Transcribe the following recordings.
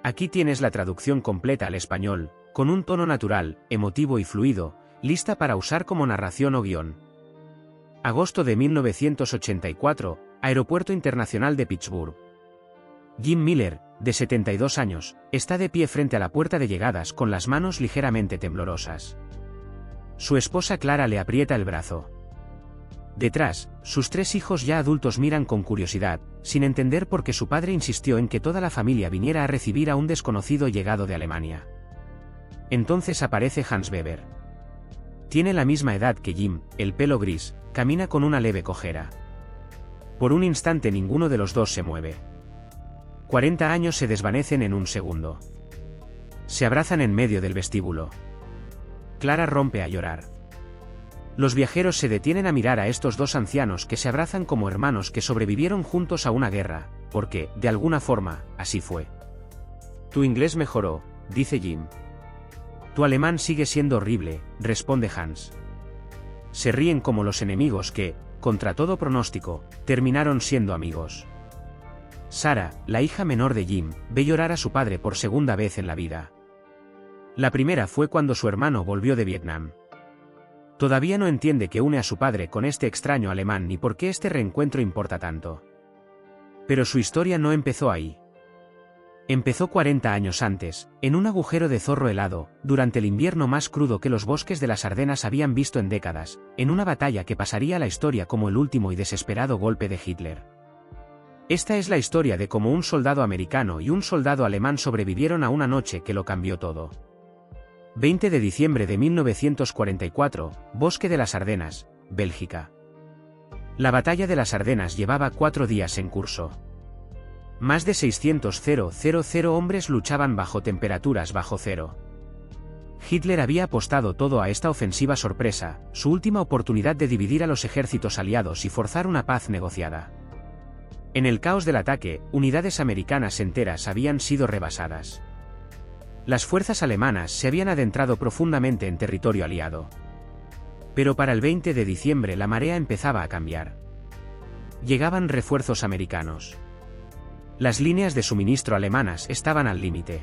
Aquí tienes la traducción completa al español, con un tono natural, emotivo y fluido, lista para usar como narración o guión. Agosto de 1984, Aeropuerto Internacional de Pittsburgh. Jim Miller, de 72 años, está de pie frente a la puerta de llegadas con las manos ligeramente temblorosas. Su esposa Clara le aprieta el brazo. Detrás, sus 3 hijos ya adultos miran con curiosidad, sin entender por qué su padre insistió en que toda la familia viniera a recibir a un desconocido llegado de Alemania. Entonces aparece Hans Weber. Tiene la misma edad que Jim, el pelo gris, camina con una leve cojera. Por un instante ninguno de los dos se mueve. 40 años se desvanecen en un segundo. Se abrazan en medio del vestíbulo. Clara rompe a llorar. Los viajeros se detienen a mirar a estos dos ancianos que se abrazan como hermanos que sobrevivieron juntos a una guerra, porque, de alguna forma, así fue. Tu inglés mejoró, dice Jim. Tu alemán sigue siendo horrible, responde Hans. Se ríen como los enemigos que, contra todo pronóstico, terminaron siendo amigos. Sarah, la hija menor de Jim, ve llorar a su padre por segunda vez en la vida. La primera fue cuando su hermano volvió de Vietnam. Todavía no entiende qué une a su padre con este extraño alemán ni por qué este reencuentro importa tanto. Pero su historia no empezó ahí. Empezó 40 años antes, en un agujero de zorro helado, durante el invierno más crudo que los bosques de las Ardenas habían visto en décadas, en una batalla que pasaría a la historia como el último y desesperado golpe de Hitler. Esta es la historia de cómo un soldado americano y un soldado alemán sobrevivieron a una noche que lo cambió todo. 20 de diciembre de 1944, Bosque de las Ardenas, Bélgica. La batalla de las Ardenas llevaba 4 días en curso. Más de 600.000 hombres luchaban bajo temperaturas bajo cero. Hitler había apostado todo a esta ofensiva sorpresa, su última oportunidad de dividir a los ejércitos aliados y forzar una paz negociada. En el caos del ataque, unidades americanas enteras habían sido rebasadas. Las fuerzas alemanas se habían adentrado profundamente en territorio aliado. Pero para el 20 de diciembre la marea empezaba a cambiar. Llegaban refuerzos americanos. Las líneas de suministro alemanas estaban al límite.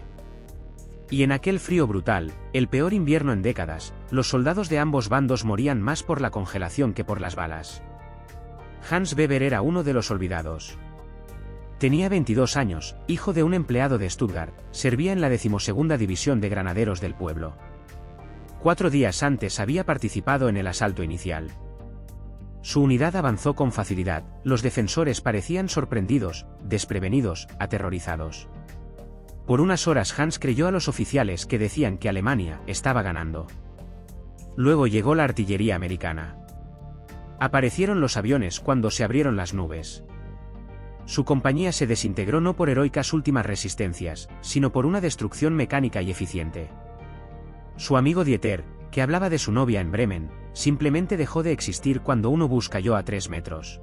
Y en aquel frío brutal, el peor invierno en décadas, los soldados de ambos bandos morían más por la congelación que por las balas. Hans Weber era uno de los olvidados. Tenía 22 años, hijo de un empleado de Stuttgart, servía en la 12ª División de Granaderos del pueblo. 4 días antes había participado en el asalto inicial. Su unidad avanzó con facilidad, los defensores parecían sorprendidos, desprevenidos, aterrorizados. Por unas horas Hans creyó a los oficiales que decían que Alemania estaba ganando. Luego llegó la artillería americana. Aparecieron los aviones cuando se abrieron las nubes. Su compañía se desintegró no por heroicas últimas resistencias, sino por una destrucción mecánica y eficiente. Su amigo Dieter, que hablaba de su novia en Bremen, simplemente dejó de existir cuando un obús cayó a 3 metros.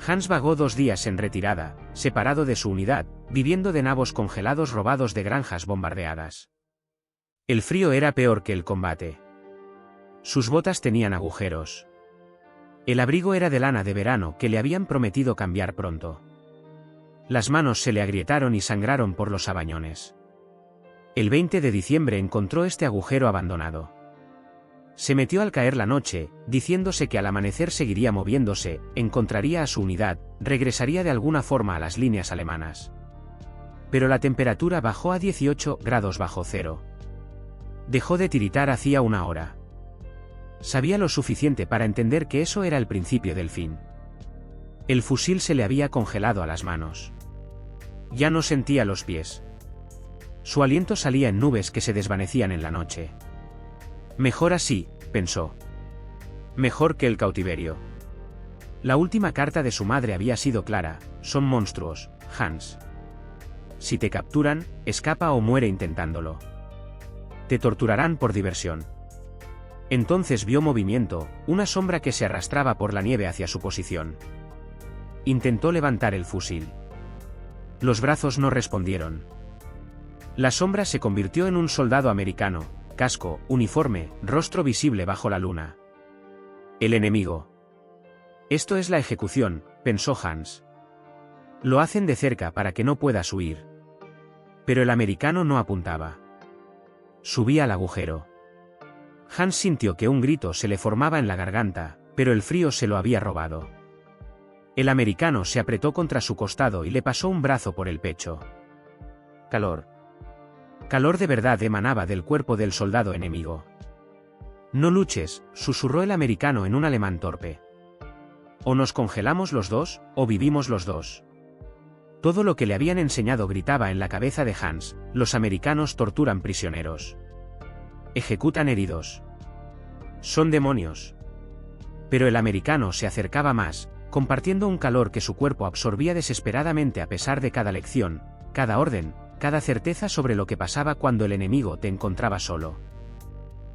Hans vagó 2 días en retirada, separado de su unidad, viviendo de nabos congelados robados de granjas bombardeadas. El frío era peor que el combate. Sus botas tenían agujeros. El abrigo era de lana de verano que le habían prometido cambiar pronto. Las manos se le agrietaron y sangraron por los sabañones. El 20 de diciembre encontró este agujero abandonado. Se metió al caer la noche, diciéndose que al amanecer seguiría moviéndose, encontraría a su unidad, regresaría de alguna forma a las líneas alemanas. Pero la temperatura bajó a 18 grados bajo cero. Dejó de tiritar hacía una hora. Sabía lo suficiente para entender que eso era el principio del fin. El fusil se le había congelado a las manos. Ya no sentía los pies. Su aliento salía en nubes que se desvanecían en la noche. Mejor así, pensó. Mejor que el cautiverio. La última carta de su madre había sido clara: son monstruos, Hans. Si te capturan, escapa o muere intentándolo. Te torturarán por diversión. Entonces vio movimiento, una sombra que se arrastraba por la nieve hacia su posición. Intentó levantar el fusil. Los brazos no respondieron. La sombra se convirtió en un soldado americano, casco, uniforme, rostro visible bajo la luna. El enemigo. Esto es la ejecución, pensó Hans. Lo hacen de cerca para que no puedas huir. Pero el americano no apuntaba. Subía al agujero. Hans sintió que un grito se le formaba en la garganta, pero el frío se lo había robado. El americano se apretó contra su costado y le pasó un brazo por el pecho. Calor. Calor de verdad emanaba del cuerpo del soldado enemigo. No luches, susurró el americano en un alemán torpe. O nos congelamos los dos, o vivimos los dos. Todo lo que le habían enseñado gritaba en la cabeza de Hans: los americanos torturan prisioneros. Ejecutan heridos. Son demonios. Pero el americano se acercaba más, compartiendo un calor que su cuerpo absorbía desesperadamente a pesar de cada lección, cada orden, cada certeza sobre lo que pasaba cuando el enemigo te encontraba solo.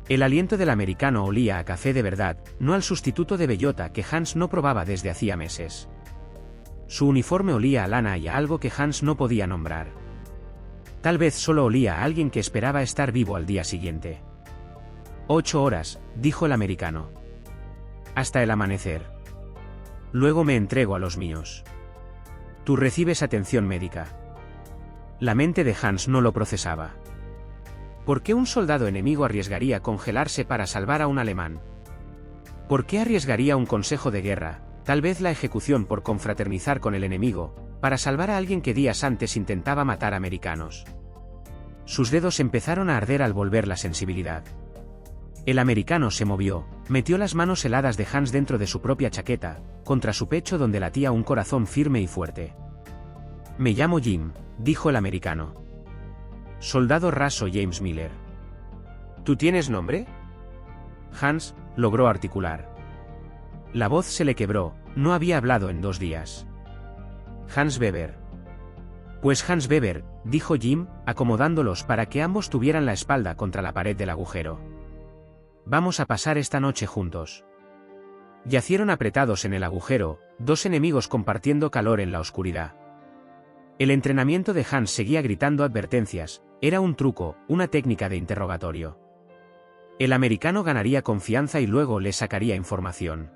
El aliento del americano olía a café de verdad, no al sustituto de bellota que Hans no probaba desde hacía meses. Su uniforme olía a lana y a algo que Hans no podía nombrar. Tal vez solo olía a alguien que esperaba estar vivo al día siguiente. 8 horas, dijo el americano. Hasta el amanecer. Luego me entrego a los míos. Tú recibes atención médica. La mente de Hans no lo procesaba. ¿Por qué un soldado enemigo arriesgaría congelarse para salvar a un alemán? ¿Por qué arriesgaría un consejo de guerra, tal vez la ejecución por confraternizar con el enemigo, para salvar a alguien que días antes intentaba matar americanos? Sus dedos empezaron a arder al volver la sensibilidad. El americano se movió, metió las manos heladas de Hans dentro de su propia chaqueta, contra su pecho donde latía un corazón firme y fuerte. Me llamo Jim, dijo el americano. Soldado raso James Miller. ¿Tú tienes nombre? Hans logró articular. La voz se le quebró, no había hablado en 2 días. Hans Weber. Pues Hans Weber, dijo Jim, acomodándolos para que ambos tuvieran la espalda contra la pared del agujero. Vamos a pasar esta noche juntos. Yacieron apretados en el agujero, 2 enemigos compartiendo calor en la oscuridad. El entrenamiento de Hans seguía gritando advertencias, era un truco, una técnica de interrogatorio. El americano ganaría confianza y luego le sacaría información.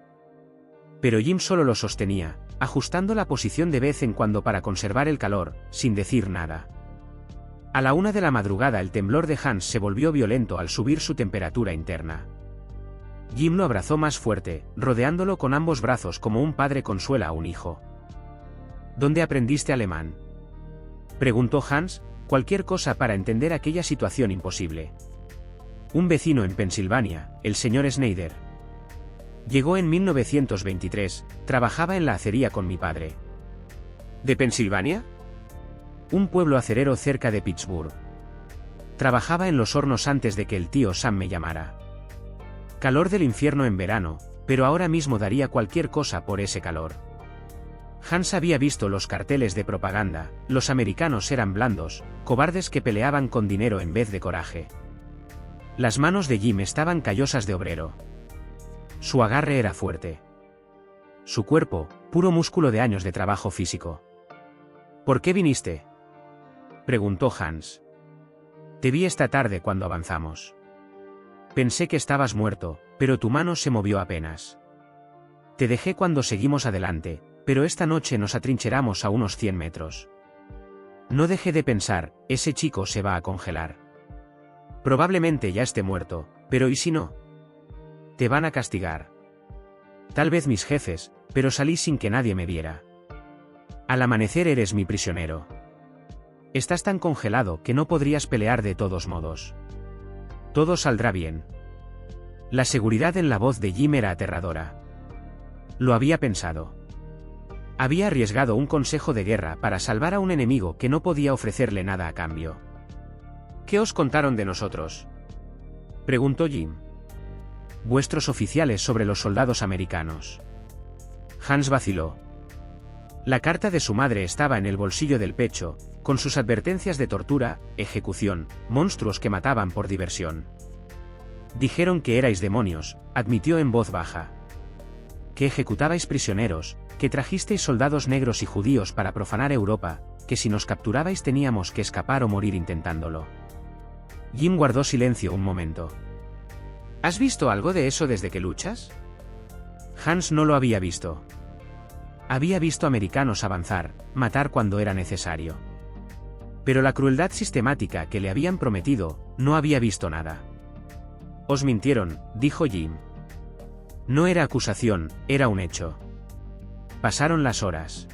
Pero Jim solo lo sostenía, ajustando la posición de vez en cuando para conservar el calor, sin decir nada. A la 1 de la madrugada el temblor de Hans se volvió violento al subir su temperatura interna. Jim lo abrazó más fuerte, rodeándolo con ambos brazos como un padre consuela a un hijo. ¿Dónde aprendiste alemán?, preguntó Hans, cualquier cosa para entender aquella situación imposible. Un vecino en Pensilvania, el señor Schneider. Llegó en 1923, trabajaba en la acería con mi padre. ¿De Pensilvania? Un pueblo acerero cerca de Pittsburgh. Trabajaba en los hornos antes de que el tío Sam me llamara. Calor del infierno en verano, pero ahora mismo daría cualquier cosa por ese calor. Hans había visto los carteles de propaganda, los americanos eran blandos, cobardes que peleaban con dinero en vez de coraje. Las manos de Jim estaban callosas de obrero. Su agarre era fuerte. Su cuerpo, puro músculo de años de trabajo físico. ¿Por qué viniste?, preguntó Hans. Te vi esta tarde cuando avanzamos. Pensé que estabas muerto, pero tu mano se movió apenas. Te dejé cuando seguimos adelante, pero esta noche nos atrincheramos a unos 100 metros. No dejé de pensar, ese chico se va a congelar. Probablemente ya esté muerto, pero ¿y si no? Te van a castigar. Tal vez mis jefes, pero salí sin que nadie me viera. Al amanecer eres mi prisionero. Estás tan congelado que no podrías pelear de todos modos. Todo saldrá bien. La seguridad en la voz de Jim era aterradora. Lo había pensado. Había arriesgado un consejo de guerra para salvar a un enemigo que no podía ofrecerle nada a cambio. ¿Qué os contaron de nosotros?, preguntó Jim. Vuestros oficiales sobre los soldados americanos. Hans vaciló. La carta de su madre estaba en el bolsillo del pecho, con sus advertencias de tortura, ejecución, monstruos que mataban por diversión. Dijeron que erais demonios, admitió en voz baja. Que ejecutabais prisioneros, que trajisteis soldados negros y judíos para profanar Europa, que si nos capturabais teníamos que escapar o morir intentándolo. Jim guardó silencio un momento. ¿Has visto algo de eso desde que luchas? Hans no lo había visto. Había visto americanos avanzar, matar cuando era necesario. Pero la crueldad sistemática que le habían prometido, no había visto nada. Os mintieron, dijo Jim. No era acusación, era un hecho. Pasaron las horas.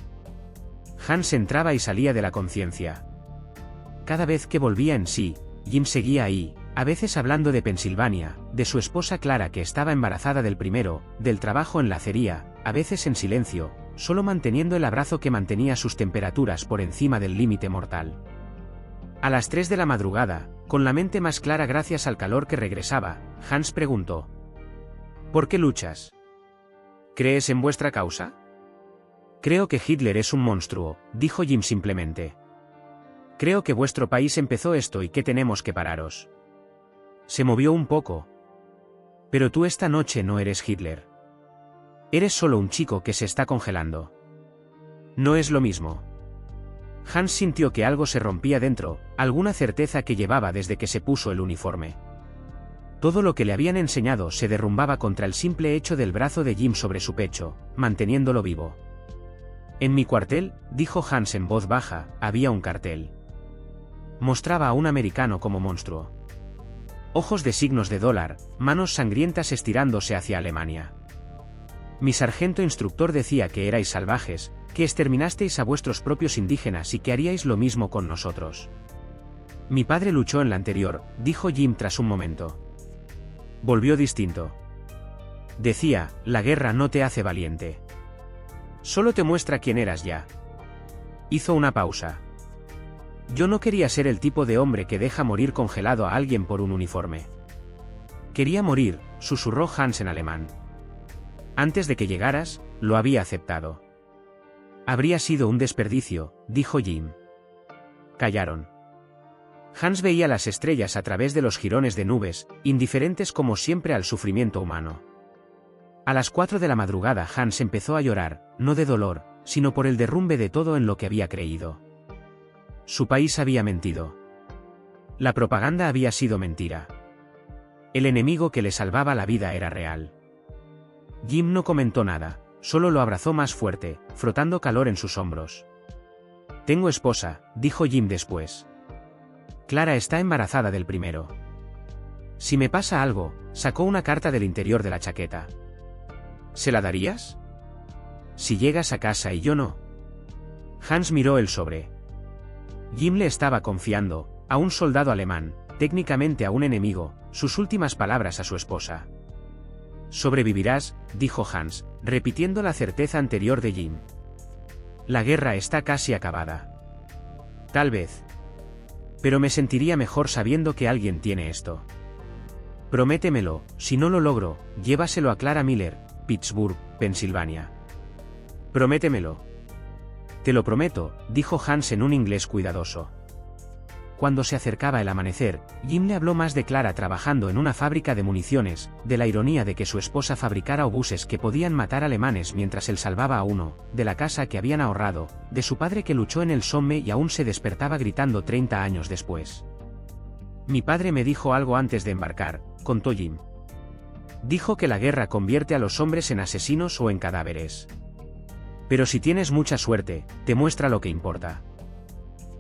Hans entraba y salía de la conciencia. Cada vez que volvía en sí, Jim seguía ahí, a veces hablando de Pensilvania, de su esposa Clara que estaba embarazada del primero, del trabajo en la acería, a veces en silencio, solo manteniendo el abrazo que mantenía sus temperaturas por encima del límite mortal. A las 3 de la madrugada, con la mente más clara gracias al calor que regresaba, Hans preguntó: ¿por qué luchas? ¿Crees en vuestra causa? Creo que Hitler es un monstruo, dijo Jim simplemente. Creo que vuestro país empezó esto y que tenemos que pararos. Se movió un poco. Pero tú esta noche no eres Hitler. Eres solo un chico que se está congelando. No es lo mismo. Hans sintió que algo se rompía dentro, alguna certeza que llevaba desde que se puso el uniforme. Todo lo que le habían enseñado se derrumbaba contra el simple hecho del brazo de Jim sobre su pecho, manteniéndolo vivo. En mi cuartel, dijo Hans en voz baja, había un cartel. Mostraba a un americano como monstruo. Ojos de signos de dólar, manos sangrientas estirándose hacia Alemania. Mi sargento instructor decía que erais salvajes, que exterminasteis a vuestros propios indígenas y que haríais lo mismo con nosotros. Mi padre luchó en la anterior, dijo Jim tras un momento. Volvió distinto. Decía, la guerra no te hace valiente. Solo te muestra quién eras ya. Hizo una pausa. Yo no quería ser el tipo de hombre que deja morir congelado a alguien por un uniforme. Quería morir, susurró Hans en alemán. Antes de que llegaras, lo había aceptado. Habría sido un desperdicio, dijo Jim. Callaron. Hans veía las estrellas a través de los jirones de nubes, indiferentes como siempre al sufrimiento humano. A las 4 de la madrugada Hans empezó a llorar, no de dolor, sino por el derrumbe de todo en lo que había creído. Su país había mentido. La propaganda había sido mentira. El enemigo que le salvaba la vida era real. Jim no comentó nada, solo lo abrazó más fuerte, frotando calor en sus hombros. Tengo esposa, dijo Jim después. Clara está embarazada del primero. Si me pasa algo, sacó una carta del interior de la chaqueta. ¿Se la darías? Si llegas a casa y yo no. Hans miró el sobre. Jim le estaba confiando, a un soldado alemán, técnicamente a un enemigo, sus últimas palabras a su esposa. Sobrevivirás, dijo Hans, repitiendo la certeza anterior de Jim. La guerra está casi acabada. Tal vez. Pero me sentiría mejor sabiendo que alguien tiene esto. Prométemelo, si no lo logro, llévaselo a Clara Miller, Pittsburgh, Pensilvania. Prométemelo. Te lo prometo, dijo Hans en un inglés cuidadoso. Cuando se acercaba el amanecer, Jim le habló más de Clara trabajando en una fábrica de municiones, de la ironía de que su esposa fabricara obuses que podían matar alemanes mientras él salvaba a uno, de la casa que habían ahorrado, de su padre que luchó en el Somme y aún se despertaba gritando 30 años después. Mi padre me dijo algo antes de embarcar, contó Jim. Dijo que la guerra convierte a los hombres en asesinos o en cadáveres. Pero si tienes mucha suerte, te muestra lo que importa.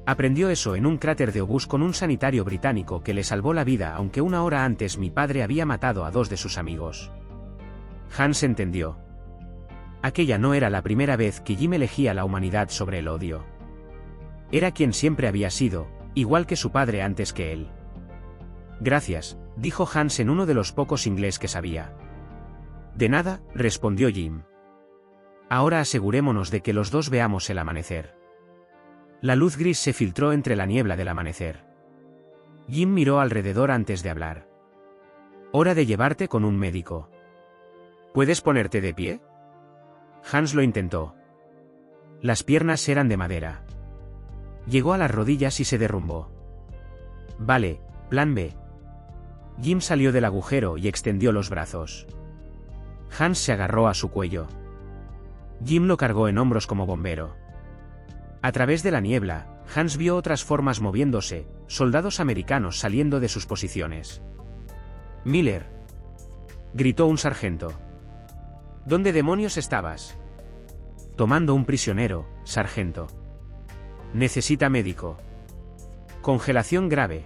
Aprendió eso en un cráter de obús con un sanitario británico que le salvó la vida aunque una hora antes mi padre había matado a 2 de sus amigos. Hans entendió. Aquella no era la primera vez que Jim elegía la humanidad sobre el odio. Era quien siempre había sido, igual que su padre antes que él. Gracias, dijo Hans en uno de los pocos inglés que sabía. De nada, respondió Jim. Ahora asegurémonos de que los dos veamos el amanecer. La luz gris se filtró entre la niebla del amanecer. Jim miró alrededor antes de hablar. Hora de llevarte con un médico. ¿Puedes ponerte de pie? Hans lo intentó. Las piernas eran de madera. Llegó a las rodillas y se derrumbó. Vale, plan B. Jim salió del agujero y extendió los brazos. Hans se agarró a su cuello. Jim lo cargó en hombros como bombero. A través de la niebla, Hans vio otras formas moviéndose, soldados americanos saliendo de sus posiciones. Miller. Gritó un sargento. ¿Dónde demonios estabas? Tomando un prisionero, sargento. Necesita médico. Congelación grave.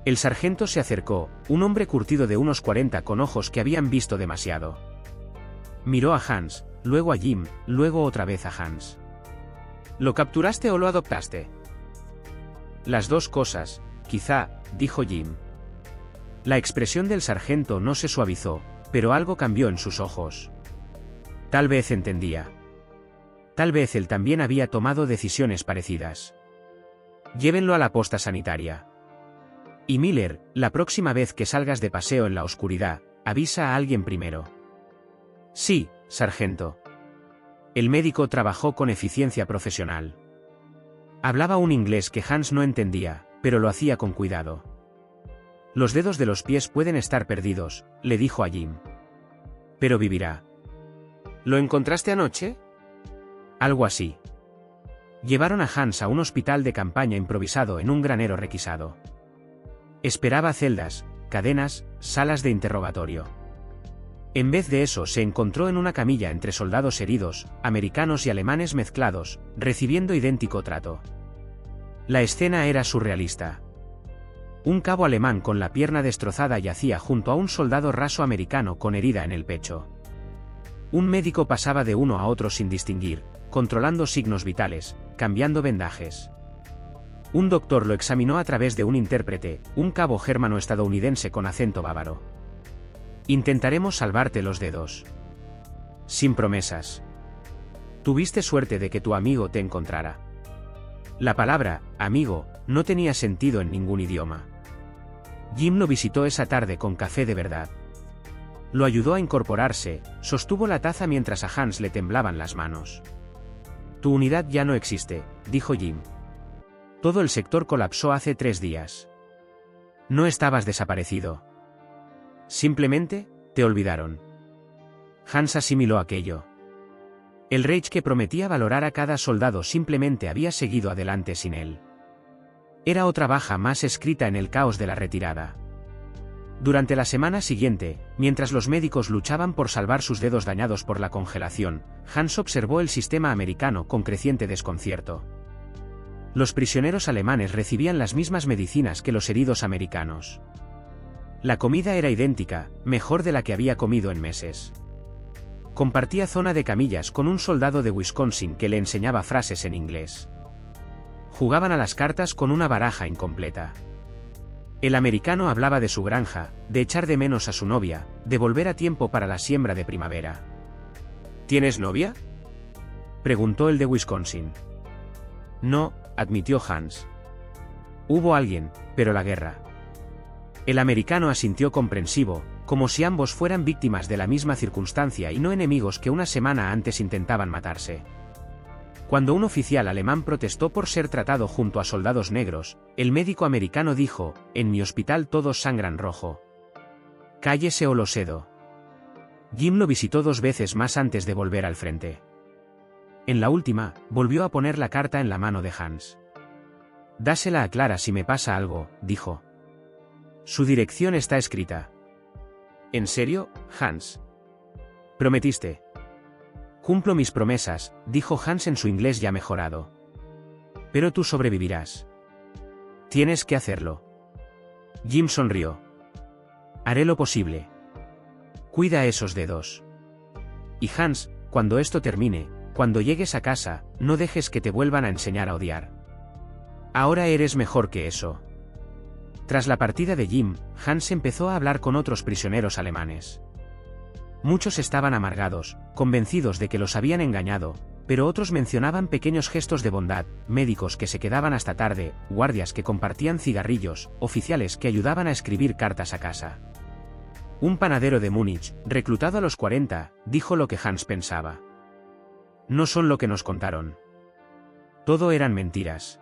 El sargento se acercó, un hombre curtido de unos 40 con ojos que habían visto demasiado. Miró a Hans, luego a Jim, luego otra vez a Hans. ¿Lo capturaste o lo adoptaste? Las dos cosas, quizá, dijo Jim. La expresión del sargento no se suavizó, pero algo cambió en sus ojos. Tal vez entendía. Tal vez él también había tomado decisiones parecidas. Llévenlo a la posta sanitaria. Y Miller, la próxima vez que salgas de paseo en la oscuridad, avisa a alguien primero. Sí, sargento. El médico trabajó con eficiencia profesional. Hablaba un inglés que Hans no entendía, pero lo hacía con cuidado. Los dedos de los pies pueden estar perdidos, le dijo a Jim. Pero vivirá. ¿Lo encontraste anoche? Algo así. Llevaron a Hans a un hospital de campaña improvisado en un granero requisado. Esperaba celdas, cadenas, salas de interrogatorio. En vez de eso se encontró en una camilla entre soldados heridos, americanos y alemanes mezclados, recibiendo idéntico trato. La escena era surrealista. Un cabo alemán con la pierna destrozada yacía junto a un soldado raso americano con herida en el pecho. Un médico pasaba de uno a otro sin distinguir, controlando signos vitales, cambiando vendajes. Un doctor lo examinó a través de un intérprete, un cabo germano-estadounidense con acento bávaro. Intentaremos salvarte los dedos. Sin promesas. Tuviste suerte de que tu amigo te encontrara. La palabra, amigo, no tenía sentido en ningún idioma. Jim lo visitó esa tarde con café de verdad. Lo ayudó a incorporarse, sostuvo la taza mientras a Hans le temblaban las manos. Tu unidad ya no existe, dijo Jim. Todo el sector colapsó hace 3 días. No estabas desaparecido. Simplemente, te olvidaron. Hans asimiló aquello. El Reich que prometía valorar a cada soldado simplemente había seguido adelante sin él. Era otra baja más escrita en el caos de la retirada. Durante la semana siguiente, mientras los médicos luchaban por salvar sus dedos dañados por la congelación, Hans observó el sistema americano con creciente desconcierto. Los prisioneros alemanes recibían las mismas medicinas que los heridos americanos. La comida era idéntica, mejor de la que había comido en meses. Compartía zona de camillas con un soldado de Wisconsin que le enseñaba frases en inglés. Jugaban a las cartas con una baraja incompleta. El americano hablaba de su granja, de echar de menos a su novia, de volver a tiempo para la siembra de primavera. ¿Tienes novia?, preguntó el de Wisconsin. No, admitió Hans. Hubo alguien, pero la guerra. El americano asintió comprensivo, como si ambos fueran víctimas de la misma circunstancia y no enemigos que una semana antes intentaban matarse. Cuando un oficial alemán protestó por ser tratado junto a soldados negros, el médico americano dijo: «En mi hospital todos sangran rojo. Cállese o lo cedo». Jim lo visitó 2 veces más antes de volver al frente. En la última, volvió a poner la carta en la mano de Hans. «Dásela a Clara si me pasa algo», dijo. «Su dirección está escrita». «¿En serio, Hans? Prometiste». «Cumplo mis promesas», dijo Hans en su inglés ya mejorado. «Pero tú sobrevivirás. Tienes que hacerlo». Jim sonrió. «Haré lo posible. Cuida esos dedos. Y Hans, cuando esto termine, cuando llegues a casa, no dejes que te vuelvan a enseñar a odiar. Ahora eres mejor que eso». Tras la partida de Jim, Hans empezó a hablar con otros prisioneros alemanes. Muchos estaban amargados, convencidos de que los habían engañado, pero otros mencionaban pequeños gestos de bondad, médicos que se quedaban hasta tarde, guardias que compartían cigarrillos, oficiales que ayudaban a escribir cartas a casa. Un panadero de Múnich, reclutado a los 40, dijo lo que Hans pensaba. «No son lo que nos contaron. Todo eran mentiras».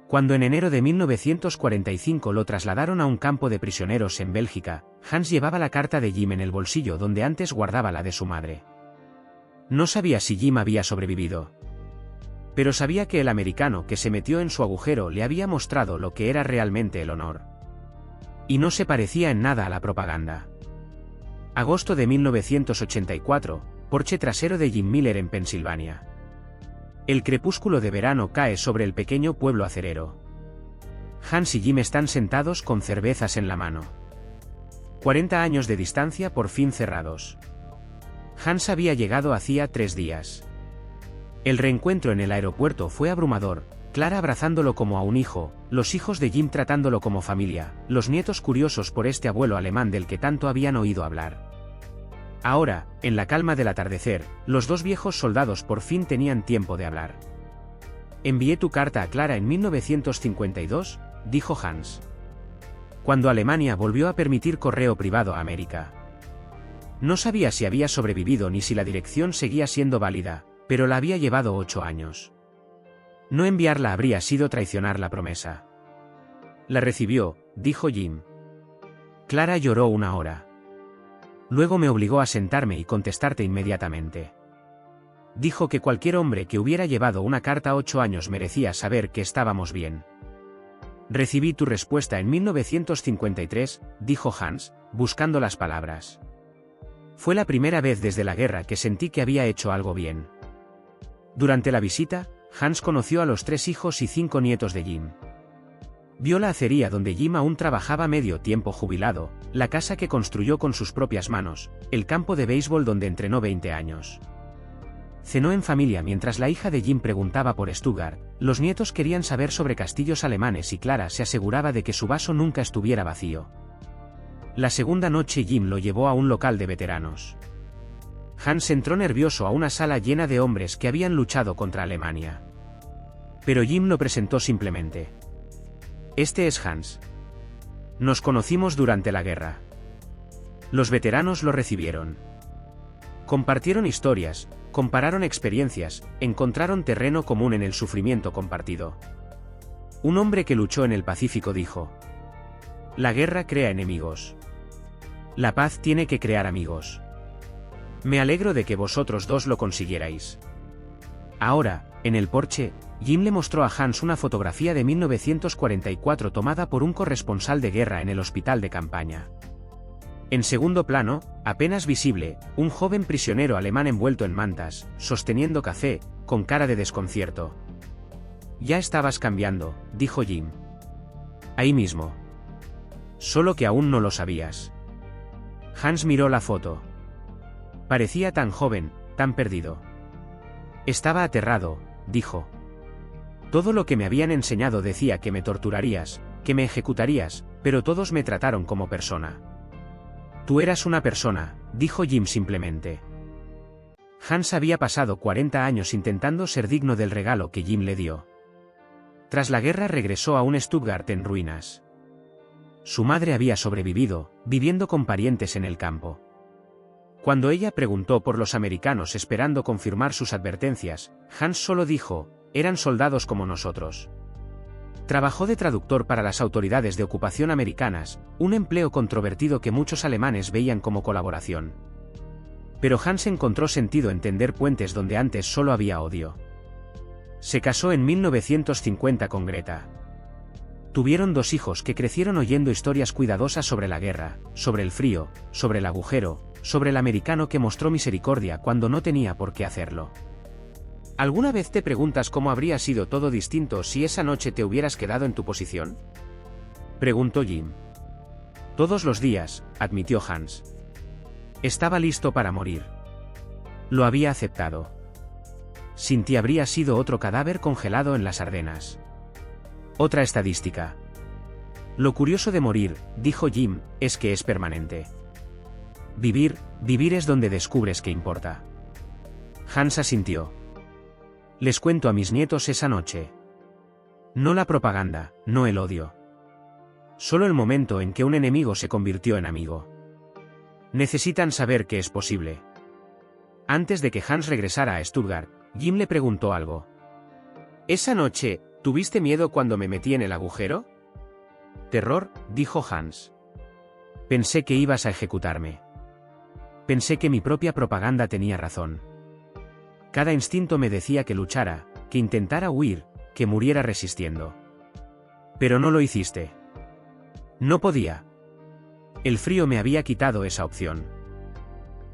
Cuando en enero de 1945 lo trasladaron a un campo de prisioneros en Bélgica, Hans llevaba la carta de Jim en el bolsillo donde antes guardaba la de su madre. No sabía si Jim había sobrevivido. Pero sabía que el americano que se metió en su agujero le había mostrado lo que era realmente el honor. Y no se parecía en nada a la propaganda. Agosto de 1984, porche trasero de Jim Miller en Pensilvania. El crepúsculo de verano cae sobre el pequeño pueblo acerero. Hans y Jim están sentados con cervezas en la mano. 40 años de distancia por fin cerrados. Hans había llegado hacía 3 días. El reencuentro en el aeropuerto fue abrumador, Clara abrazándolo como a un hijo, los hijos de Jim tratándolo como familia, los nietos curiosos por este abuelo alemán del que tanto habían oído hablar. Ahora, en la calma del atardecer, los dos viejos soldados por fin tenían tiempo de hablar. «Envié tu carta a Clara en 1952», dijo Hans. «Cuando Alemania volvió a permitir correo privado a América. No sabía si había sobrevivido ni si la dirección seguía siendo válida, pero la había llevado 8 años. No enviarla habría sido traicionar la promesa». «La recibió», dijo Jim. Clara lloró 1 hora. Luego me obligó a sentarme y contestarte inmediatamente. Dijo que cualquier hombre que hubiera llevado una carta 8 años merecía saber que estábamos bien. «Recibí tu respuesta en 1953», dijo Hans, buscando las palabras. «Fue la primera vez desde la guerra que sentí que había hecho algo bien». Durante la visita, Hans conoció a los 3 hijos y 5 nietos de Jim. Vio la acería donde Jim aún trabajaba medio tiempo jubilado, la casa que construyó con sus propias manos, el campo de béisbol donde entrenó 20 años. Cenó en familia mientras la hija de Jim preguntaba por Stuttgart, los nietos querían saber sobre castillos alemanes y Clara se aseguraba de que su vaso nunca estuviera vacío. La segunda noche Jim lo llevó a un local de veteranos. Hans entró nervioso a una sala llena de hombres que habían luchado contra Alemania. Pero Jim lo presentó simplemente. «Este es Hans. Nos conocimos durante la guerra». Los veteranos lo recibieron. Compartieron historias, compararon experiencias, encontraron terreno común en el sufrimiento compartido. Un hombre que luchó en el Pacífico dijo: «La guerra crea enemigos. La paz tiene que crear amigos. Me alegro de que vosotros dos lo consiguierais». Ahora, en el porche, Jim le mostró a Hans una fotografía de 1944 tomada por un corresponsal de guerra en el hospital de campaña. En segundo plano, apenas visible, un joven prisionero alemán envuelto en mantas, sosteniendo café, con cara de desconcierto. «Ya estabas cambiando», dijo Jim. «Ahí mismo. Solo que aún no lo sabías». Hans miró la foto. Parecía tan joven, tan perdido. «Estaba aterrado», dijo. «Todo lo que me habían enseñado decía que me torturarías, que me ejecutarías, pero todos me trataron como persona». «Tú eras una persona», dijo Jim simplemente. Hans había pasado 40 años intentando ser digno del regalo que Jim le dio. Tras la guerra regresó a un Stuttgart en ruinas. Su madre había sobrevivido, viviendo con parientes en el campo. Cuando ella preguntó por los americanos esperando confirmar sus advertencias, Hans solo dijo: «Eran soldados como nosotros». Trabajó de traductor para las autoridades de ocupación americanas, un empleo controvertido que muchos alemanes veían como colaboración. Pero Hans encontró sentido en tender puentes donde antes solo había odio. Se casó en 1950 con Greta. Tuvieron 2 hijos que crecieron oyendo historias cuidadosas sobre la guerra, sobre el frío, sobre el agujero, sobre el americano que mostró misericordia cuando no tenía por qué hacerlo. ¿Alguna vez te preguntas cómo habría sido todo distinto si esa noche te hubieras quedado en tu posición?, preguntó Jim. «Todos los días», admitió Hans. Estaba listo para morir. Lo había aceptado. Sin ti habría sido otro cadáver congelado en las Ardenas. Otra estadística. Lo curioso de morir, dijo Jim, es que es permanente. Vivir es donde descubres que importa. Hans asintió. Les cuento a mis nietos esa noche. No la propaganda, no el odio. Solo el momento en que un enemigo se convirtió en amigo. Necesitan saber que es posible. Antes de que Hans regresara a Stuttgart, Jim le preguntó algo. «Esa noche, ¿tuviste miedo cuando me metí en el agujero?» «Terror», dijo Hans. «Pensé que ibas a ejecutarme. Pensé que mi propia propaganda tenía razón. Cada instinto me decía que luchara, que intentara huir, que muriera resistiendo. Pero no lo hiciste. No podía. El frío me había quitado esa opción.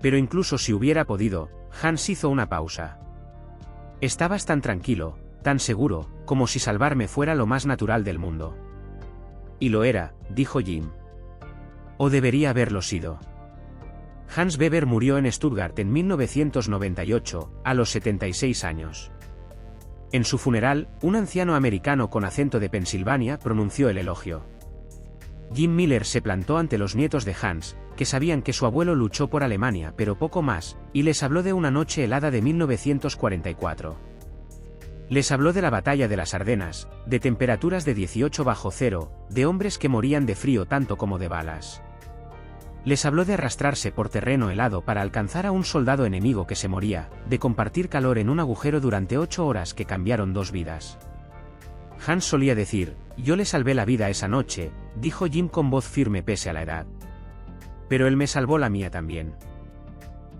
Pero incluso si hubiera podido», Hans hizo una pausa. «Estabas tan tranquilo, tan seguro, como si salvarme fuera lo más natural del mundo. Y lo era, dijo Jim. O debería haberlo sido. Hans Weber murió en Stuttgart en 1998, a los 76 años. En su funeral, un anciano americano con acento de Pensilvania pronunció el elogio. Jim Miller se plantó ante los nietos de Hans, que sabían que su abuelo luchó por Alemania pero poco más, y les habló de una noche helada de 1944. Les habló de la batalla de las Ardenas, de temperaturas de 18 bajo cero, de hombres que morían de frío tanto como de balas. Les habló de arrastrarse por terreno helado para alcanzar a un soldado enemigo que se moría, de compartir calor en un agujero durante 8 horas que cambiaron 2 vidas. Hans solía decir, yo le salvé la vida esa noche, dijo Jim con voz firme pese a la edad. Pero él me salvó la mía también.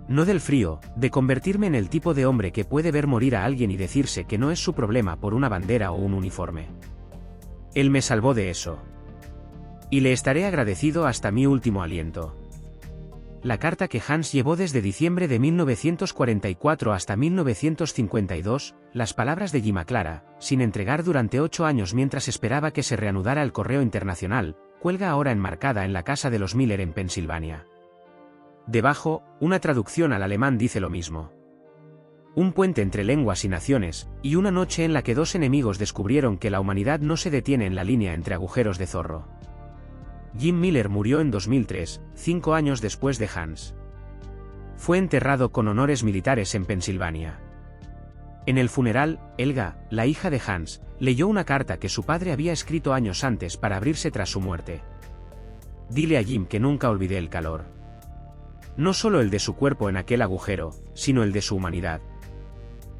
No del frío, de convertirme en el tipo de hombre que puede ver morir a alguien y decirse que no es su problema por una bandera o un uniforme. Él me salvó de eso. Y le estaré agradecido hasta mi último aliento. La carta que Hans llevó desde diciembre de 1944 hasta 1952, las palabras de Jim Clara, sin entregar durante 8 años mientras esperaba que se reanudara el correo internacional, cuelga ahora enmarcada en la casa de los Miller en Pensilvania. Debajo, una traducción al alemán dice lo mismo. Un puente entre lenguas y naciones, y una noche en la que 2 enemigos descubrieron que la humanidad no se detiene en la línea entre agujeros de zorro. Jim Miller murió en 2003, 5 años después de Hans. Fue enterrado con honores militares en Pensilvania. En el funeral, Helga, la hija de Hans, leyó una carta que su padre había escrito años antes para abrirse tras su muerte. Dile a Jim que nunca olvidé el calor. No solo el de su cuerpo en aquel agujero, sino el de su humanidad.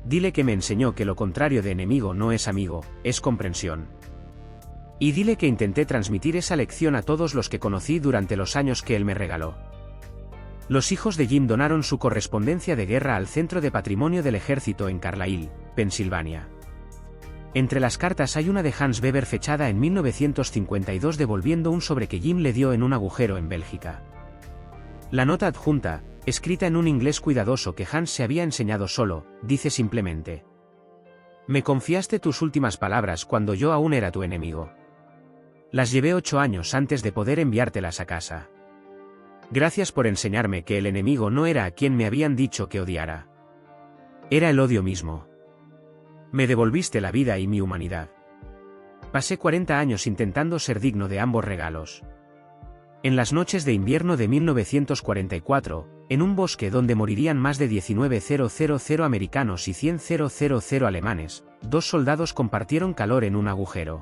Dile que me enseñó que lo contrario de enemigo no es amigo, es comprensión. Y dile que intenté transmitir esa lección a todos los que conocí durante los años que él me regaló. Los hijos de Jim donaron su correspondencia de guerra al Centro de Patrimonio del Ejército en Carlisle, Pensilvania. Entre las cartas hay una de Hans Weber fechada en 1952 devolviendo un sobre que Jim le dio en un agujero en Bélgica. La nota adjunta, escrita en un inglés cuidadoso que Hans se había enseñado solo, dice simplemente: me confiaste tus últimas palabras cuando yo aún era tu enemigo. Las llevé 8 años antes de poder enviártelas a casa. Gracias por enseñarme que el enemigo no era a quien me habían dicho que odiara. Era el odio mismo. Me devolviste la vida y mi humanidad. Pasé 40 años intentando ser digno de ambos regalos. En las noches de invierno de 1944, en un bosque donde morirían más de 19.000 americanos y 100.000 alemanes, 2 soldados compartieron calor en un agujero.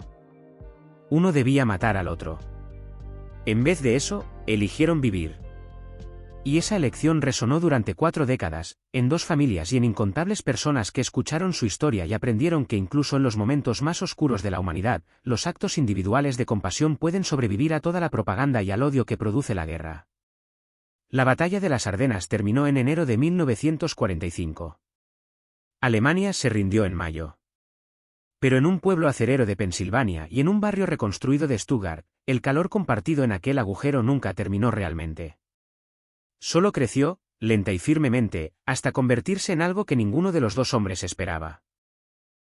Uno debía matar al otro. En vez de eso, eligieron vivir. Y esa elección resonó durante 4 décadas, en 2 familias y en incontables personas que escucharon su historia y aprendieron que incluso en los momentos más oscuros de la humanidad, los actos individuales de compasión pueden sobrevivir a toda la propaganda y al odio que produce la guerra. La batalla de las Ardenas terminó en enero de 1945. Alemania se rindió en mayo. Pero en un pueblo acerero de Pensilvania y en un barrio reconstruido de Stuttgart, el calor compartido en aquel agujero nunca terminó realmente. Solo creció, lenta y firmemente, hasta convertirse en algo que ninguno de los 2 hombres esperaba.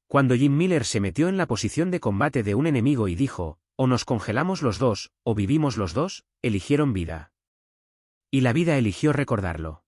Cuando Jim Miller se metió en la posición de combate de un enemigo y dijo, o nos congelamos los 2, o vivimos los 2, eligieron vida. Y la vida eligió recordarlo.